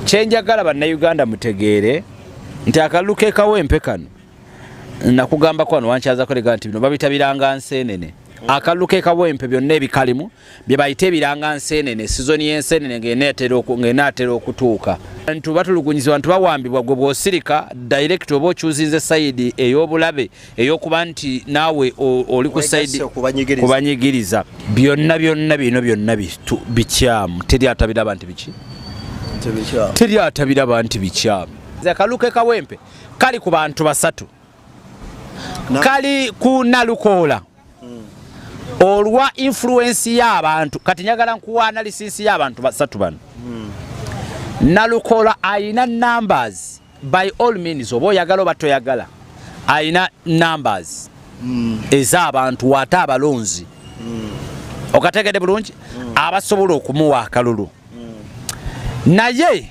Kyenjagala bannayuganda mutegeere nti akalulu ke Kawempe kano nakugamba ko wano wankyaza kolega nti bino babita biranga nseenene. Akalulu ke Kawempe byonna ebikalimu bye bayita ebiranga nseenene sizoni y'enseenene ng'enaatera okutuuka. Abantu batulugunyizibwa abantu bawambibwa gwe bw'osirika direct oba okyuzinze sayidi ey'obulabe ey'okuba nti naawe oli ku sayidi kubanyigiriza. Byonna bino byonna bikyamu. Teri atabiraba nti biki? Teri atabiraba nti bikyamu. Akalulu ke Kawempe kali ku bantu basatu. Kali ku Nalukoola. Olwa influence y'abantu kati njagala nkuwa analysis y'abantu basatu bano. Nalukoola ayina numbers by all means oba oyagala oba toyagala ayina numbers ez'abantu wata abalonzi okategedde bulungi abasobola okumuwa akalulu naye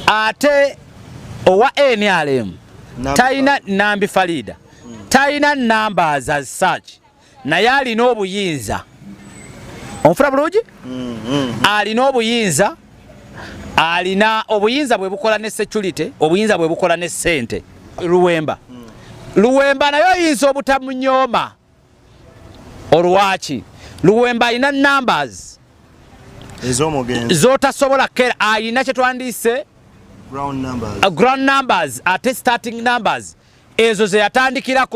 ate owa NRM tayina Nambi faridah tayina numbers as such naye alina obuyinza onfuna bulungi alina obuyinza alina obuyinza bwe bukola ne security obuyinza bwe bukola ne sente Luwemba nayo oyinza obutamunyooma olwaki Luwemba alina numbers zotasobola kera alina kye twandise ground numbers ate starting numbers ezo ze yatandikirako